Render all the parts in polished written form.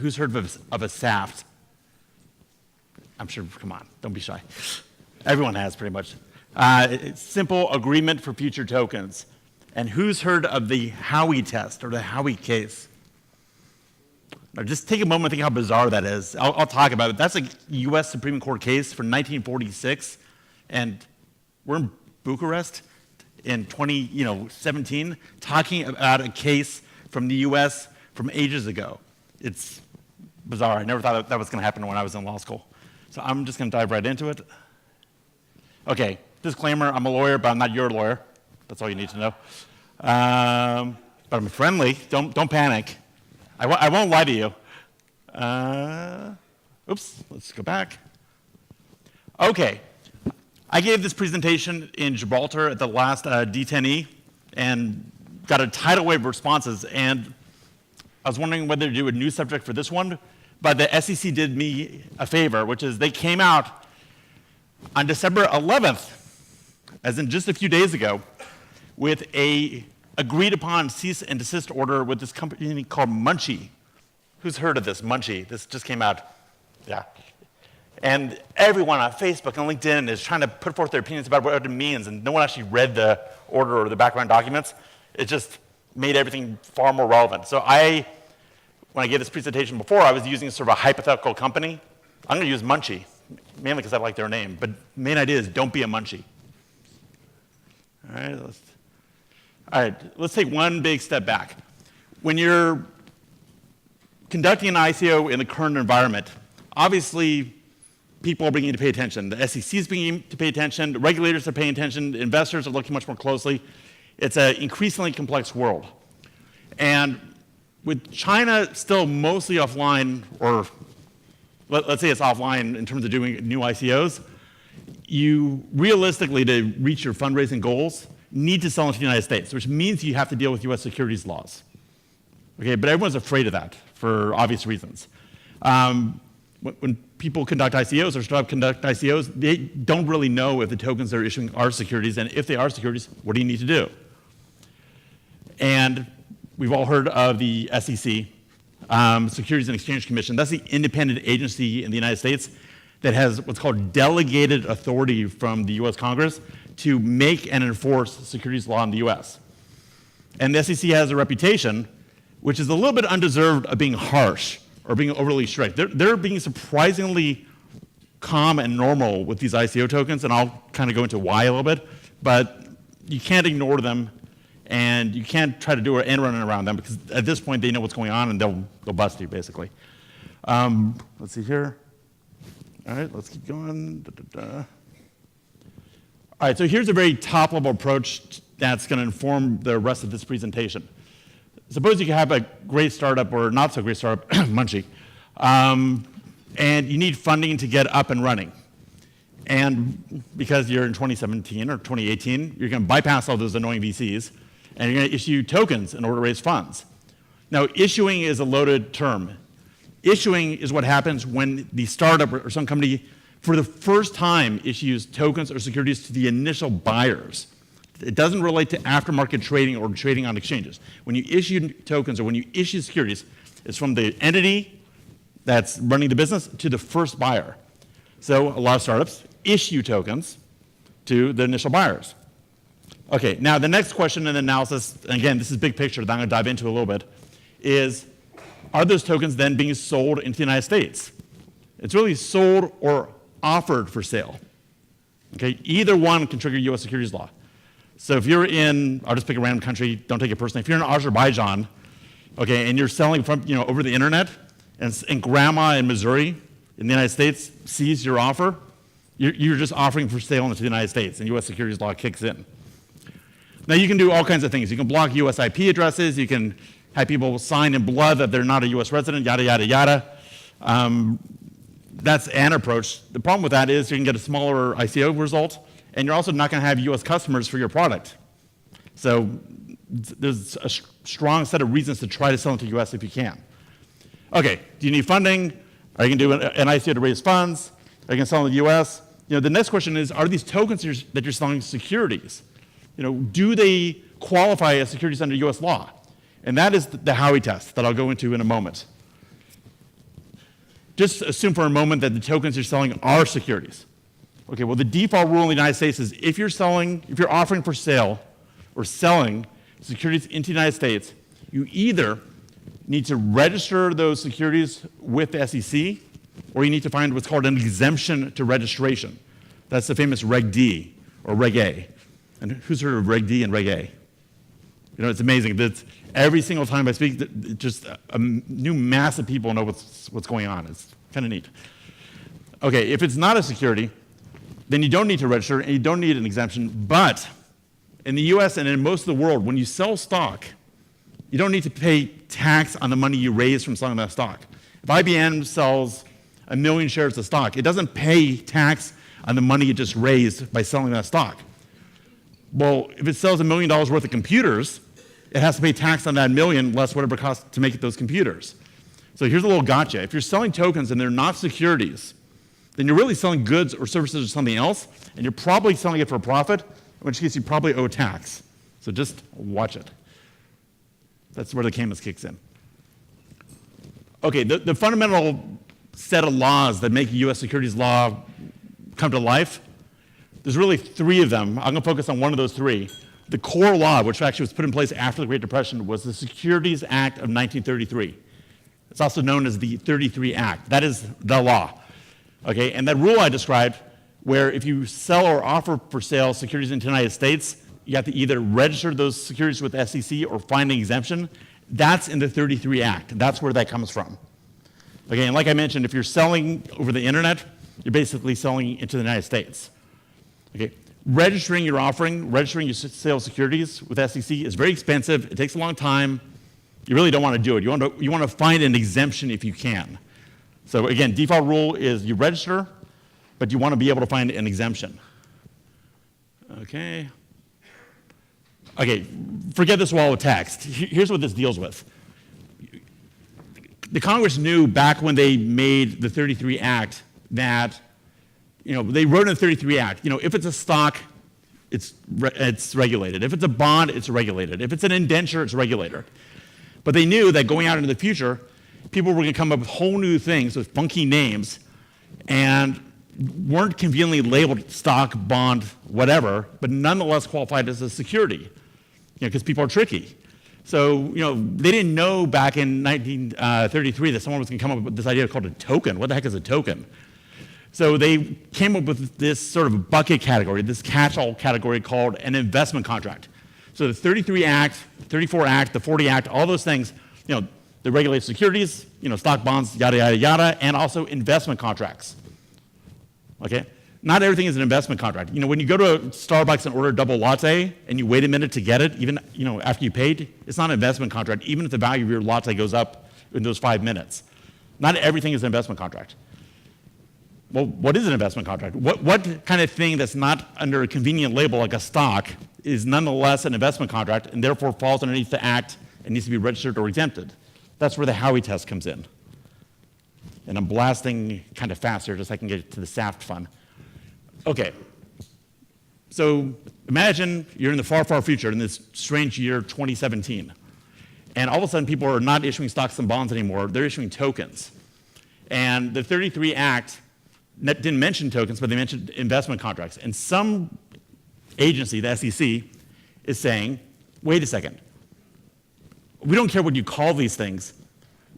who's heard of a SAFT? I'm sure, come on, don't be shy. Everyone has, pretty much. It's simple agreement for future tokens. And who's heard of the Howey test or the Howey case? Now, just take a moment and think how bizarre that is. I'll talk about it. That's a US Supreme Court case from 1946, and we're in Bucharest in 2017 talking about a case from the US from ages ago. It's bizarre. I never thought that was going to happen when I was in law school. So I'm just going to dive right into it. Okay, disclaimer, I'm a lawyer, but I'm not your lawyer. That's all you need to know. But I'm friendly. Don't panic. I won't lie to you. Oops, let's go back. Okay, I gave this presentation in Gibraltar at the last d10e and got a tidal wave of responses, and I was wondering whether to do a new subject for this one, but the SEC did me a favor, which is they came out on December 11th, as in just a few days ago, with a agreed upon cease and desist order with this company called Munchie. Who's heard of this, Munchie? This just came out, yeah. And everyone on Facebook and LinkedIn is trying to put forth their opinions about what it means, and no one actually read the order or the background documents. It just made everything far more relevant. So when I gave this presentation before, I was using sort of a hypothetical company. I'm going to use Munchie, mainly because I like their name, but the main idea is don't be a Munchie. All right, let's take one big step back. When you're conducting an ICO in the current environment, obviously people are beginning to pay attention. The SEC is beginning to pay attention, the regulators are paying attention, the investors are looking much more closely. It's an increasingly complex world. And with China still mostly offline, or let's say it's offline in terms of doing new ICOs, you realistically, to reach your fundraising goals, need to sell into the United States, which means you have to deal with US securities laws. Okay, but everyone's afraid of that for obvious reasons. When people conduct ICOs or start to conduct ICOs, they don't really know if the tokens they're issuing are securities, and if they are securities, what do you need to do? And we've all heard of the SEC, Securities and Exchange Commission. That's the independent agency in the United States that has what's called delegated authority from the US Congress to make and enforce securities law in the US. And the SEC has a reputation, which is a little bit undeserved, of being harsh or being overly strict. They're being surprisingly calm and normal with these ICO tokens, and I'll kind of go into why a little bit, but you can't ignore them, and you can't try to do an end run around them, because at this point they know what's going on and they'll bust you, basically. Let's see here. All right, let's keep going. All right, so here's a very top-level approach that's going to inform the rest of this presentation. Suppose you have a great startup or not so great startup, Munchie, and you need funding to get up and running. And because you're in 2017 or 2018, you're going to bypass all those annoying VCs, and you're going to issue tokens in order to raise funds. Now, issuing is a loaded term. Issuing is what happens when the startup or some company for the first time issues tokens or securities to the initial buyers. It doesn't relate to aftermarket trading or trading on exchanges. When you issue tokens or when you issue securities, it's from the entity that's running the business to the first buyer. So a lot of startups issue tokens to the initial buyers. Okay, now the next question in the analysis, and again, this is big picture that I'm going to dive into a little bit, is are those tokens then being sold into the United States? It's really sold or offered for sale. Okay, either one can trigger US securities law. So if you're in, I'll just pick a random country, don't take it personally. If you're in Azerbaijan, okay, and you're selling from, over the internet, and grandma in Missouri in the United States sees your offer, you're just offering for sale into the United States, and US securities law kicks in. Now you can do all kinds of things. You can block US IP addresses, you can have people sign in blood that they're not a US resident, yada, yada, yada. That's an approach. The problem with that is you can get a smaller ICO result, and you're also not going to have US customers for your product. So there's a strong set of reasons to try to sell into the US if you can. Okay, do you need funding? Are you going to do an ICO to raise funds? Are you going to sell in the US? The next question is, are these tokens that you're selling securities? Do they qualify as securities under US law? And that is the Howey test that I'll go into in a moment. just assume for a moment that the tokens you're selling are securities. Okay, well, the default rule in the United States is if you're offering for sale or selling securities into the United States, you either need to register those securities with the SEC, or you need to find what's called an exemption to registration. That's the famous Reg D or Reg A. And who's heard of Reg D and Reg A? You know, it's amazing. Every single time I speak, just a new mass of people know what's going on. It's kind of neat. Okay, if it's not a security, then you don't need to register and you don't need an exemption. But in the US and in most of the world, when you sell stock, you don't need to pay tax on the money you raise from selling that stock. If IBM sells 1 million shares of stock, it doesn't pay tax on the money it just raised by selling that stock. Well, if it sells $1 million worth of computers, it has to pay tax on that million less whatever it costs to make those computers. So here's a little gotcha. If you're selling tokens and they're not securities, then you're really selling goods or services or something else, and you're probably selling it for a profit, in which case you probably owe tax. So just watch it. That's where the Camus kicks in. Okay, the fundamental set of laws that make U.S. securities law come to life, there's really 3 of them. I'm going to focus on one of those 3. The core law, which actually was put in place after the Great Depression, was the Securities Act of 1933. It's also known as the 33 Act. That is the law. Okay, and that rule I described, where if you sell or offer for sale securities into the United States, you have to either register those securities with the SEC or find an exemption. That's in the 33 Act. That's where that comes from. Okay, and like I mentioned, if you're selling over the internet, you're basically selling into the United States. Okay, registering your sale of securities with SEC is very expensive. It takes a long time. You really don't want to do it. You want to find an exemption if you can. So again, default rule is you register, but you want to be able to find an exemption. Okay. Okay, forget this wall of text. Here's what this deals with. The Congress knew back when they made the 33 Act that, they wrote in the 33 Act, if it's a stock, it's regulated. If it's a bond, it's regulated. If it's an indenture, it's regulated. But they knew that going out into the future, people were going to come up with whole new things with funky names and weren't conveniently labeled stock, bond, whatever, but nonetheless qualified as a security, because people are tricky. So, they didn't know back in 1933 that someone was going to come up with this idea called a token. What the heck is a token? So they came up with this sort of bucket category, this catch-all category called an investment contract. So the 33 Act, 34 Act, the 40 Act, all those things, they regulate securities, stock, bonds, yada, yada, yada, and also investment contracts. Okay? Not everything is an investment contract. When you go to Starbucks and order a double latte and you wait a minute to get it, even after you paid, it's not an investment contract, even if the value of your latte goes up in those 5 minutes. Not everything is an investment contract. Well, what is an investment contract? What kind of thing that's not under a convenient label like a stock is nonetheless an investment contract and therefore falls underneath the Act and needs to be registered or exempted? That's where the Howey test comes in. And I'm blasting kind of fast here just so I can get to the SAFT fun. Okay, so imagine you're in the far, far future in this strange year 2017. And all of a sudden people are not issuing stocks and bonds anymore, they're issuing tokens. And the 33 Act didn't mention tokens, but they mentioned investment contracts. And some agency, the SEC, is saying, wait a second, we don't care what you call these things.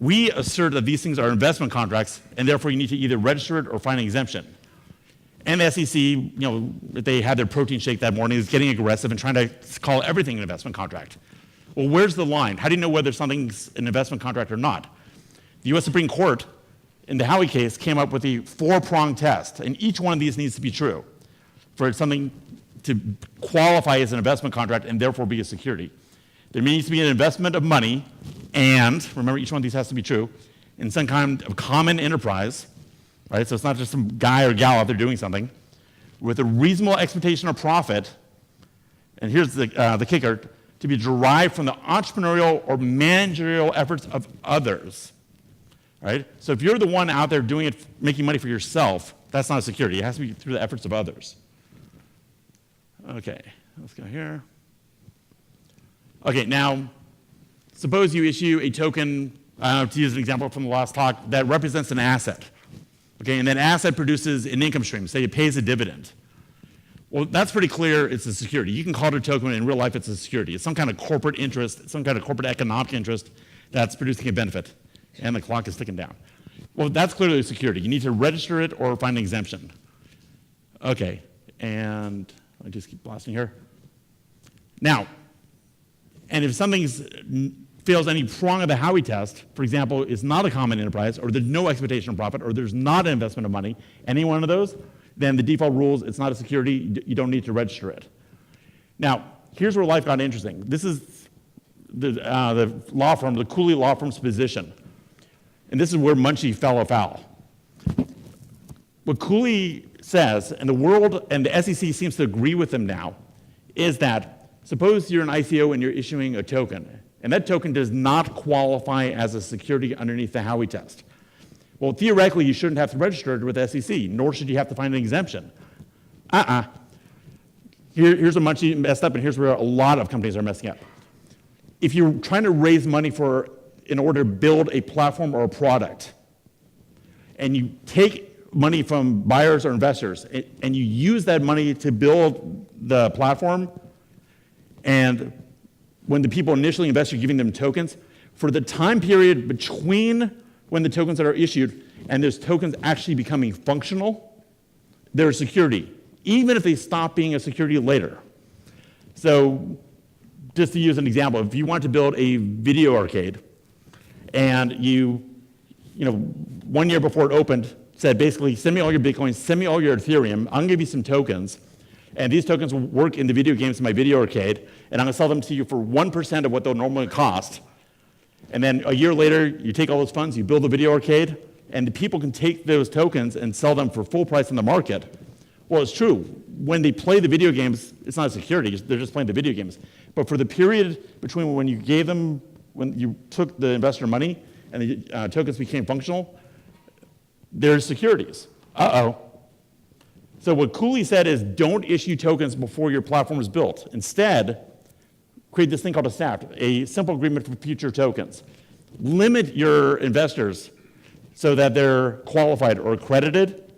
We assert that these things are investment contracts, and therefore you need to either register it or find an exemption. And the SEC, they had their protein shake that morning, is getting aggressive and trying to call everything an investment contract. Well, where's the line? How do you know whether something's an investment contract or not? The US Supreme Court, in the Howey case, came up with a 4-pronged test, and each one of these needs to be true for something to qualify as an investment contract and therefore be a security. There needs to be an investment of money, and, remember, each one of these has to be true, in some kind of common enterprise, right? So it's not just some guy or gal out there doing something, with a reasonable expectation of profit, and here's the kicker, to be derived from the entrepreneurial or managerial efforts of others, right? So if you're the one out there doing it, making money for yourself, that's not a security. It has to be through the efforts of others. Okay, let's go here. Okay, now, suppose you issue a token to use an example from the last talk, that represents an asset. Okay, and that asset produces an income stream, say it pays a dividend. Well, that's pretty clear it's a security. You can call it a token, in real life it's a security. It's some kind of corporate interest, some kind of corporate economic interest that's producing a benefit, and the clock is ticking down. Well, that's clearly a security. You need to register it or find an exemption. Okay, and I just keep blasting here. Now, and if something fails any prong of the Howey test, for example, it's not a common enterprise, or there's no expectation of profit, or there's not an investment of money, any one of those, then the default rules, it's not a security, you don't need to register it. Now, here's where life got interesting. This is the law firm, the Cooley law firm's position. And this is where Munchie fell afoul. What Cooley says, and the world and the SEC seems to agree with him now, is that suppose you're an ICO and you're issuing a token, and that token does not qualify as a security underneath the Howey test. Well, theoretically, you shouldn't have to register it with the SEC, nor should you have to find an exemption. Here's where Munchie messed up, and here's where a lot of companies are messing up. If you're trying to raise money in order to build a platform or a product, and you take money from buyers or investors, and you use that money to build the platform, and when the people initially invest, you're giving them tokens, for the time period between when the tokens are issued and those tokens actually becoming functional, they're a security, even if they stop being a security later. So just to use an example, if you want to build a video arcade, and you 1 year before it opened, said basically, send me all your Bitcoin, send me all your Ethereum, I'm gonna give you some tokens, and these tokens will work in the video games in my video arcade, and I'm gonna sell them to you for 1% of what they'll normally cost. And then a year later, you take all those funds, you build a video arcade, and the people can take those tokens and sell them for full price in the market. Well, it's true. When they play the video games, it's not a security, they're just playing the video games. But for the period between when you took the investor money and the tokens became functional, there's securities. So what Cooley said is don't issue tokens before your platform is built. Instead, create this thing called a SAFT, a simple agreement for future tokens. Limit your investors so that they're qualified or accredited.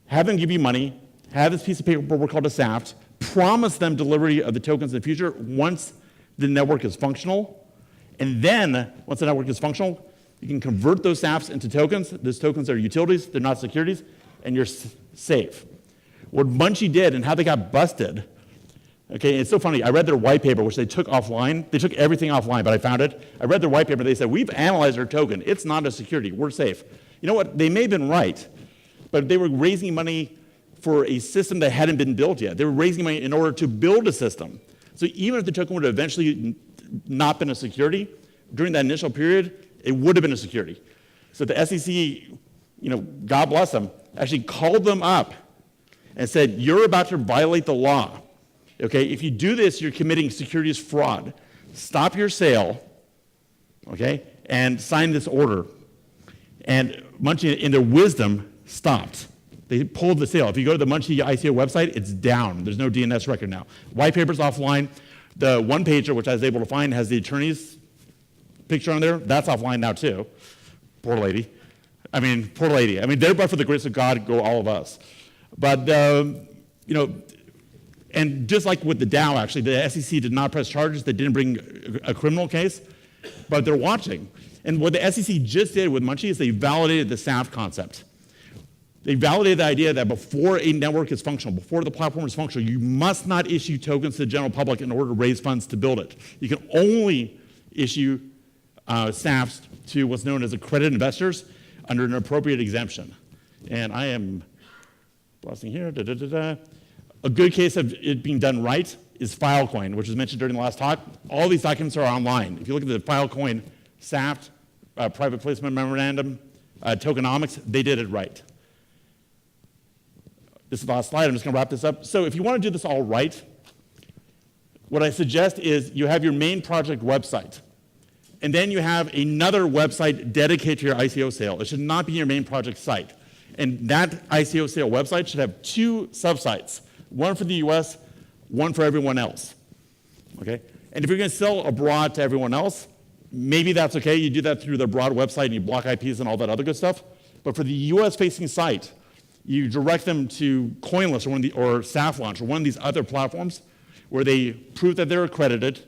Have them give you money. Have this piece of paperwork called a SAFT. Promise them delivery of the tokens in the future once the network is functional. And then, once the network is functional, you can convert those SAFTs into tokens. Those tokens are utilities, they're not securities, and you're safe. What Munchie did and how they got busted, okay, it's so funny. I read their white paper, which they took offline. They took everything offline, but I found it. I read their white paper. They said, we've analyzed our token. It's not a security. We're safe. You know what? They may have been right, but they were raising money for a system that hadn't been built yet. They were raising money in order to build a system. So even if the token would have eventually not been a security, during that initial period, it would have been a security. So the SEC, God bless them, actually called them up and said, you're about to violate the law. Okay, if you do this, you're committing securities fraud. Stop your sale, okay, and sign this order. And Munchie, in their wisdom, stopped. They pulled the sale. If you go to the Munchie ICO website, it's down. There's no DNS record now. White paper's offline. The one-pager, which I was able to find, has the attorney's picture on there. That's offline now, too. Poor lady. Poor lady. Thereby for the grace of God go all of us. But, and just like with the DAO, actually, the SEC did not press charges. They didn't bring a criminal case, but they're watching. And what the SEC just did with Munchie is they validated the SAFT concept. They validated the idea that before a network is functional, before the platform is functional, you must not issue tokens to the general public in order to raise funds to build it. You can only issue SAFTs to what's known as accredited investors under an appropriate exemption. And I am blasting here. A good case of it being done right is Filecoin, which was mentioned during the last talk. All these documents are online. If you look at the Filecoin SAFT, private placement memorandum, tokenomics, they did it right. This is the last slide. I'm just going to wrap this up. So if you want to do this all right, what I suggest is you have your main project website. And then you have another website dedicated to your ICO sale. It should not be your main project site. And that ICO sale website should have 2 subsites, one for the US, one for everyone else. Okay? And if you're going to sell abroad to everyone else, maybe that's okay. You do that through the broad website and you block IPs and all that other good stuff. But for the US-facing site, you direct them to CoinList or SAFLaunch or one of these other platforms where they prove that they're accredited,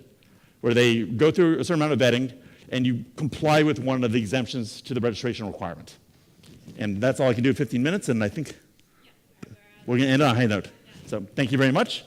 where they go through a certain amount of vetting, and you comply with one of the exemptions to the registration requirement. And that's all I can do in 15 minutes, and I think we're going to end on a high note. So thank you very much.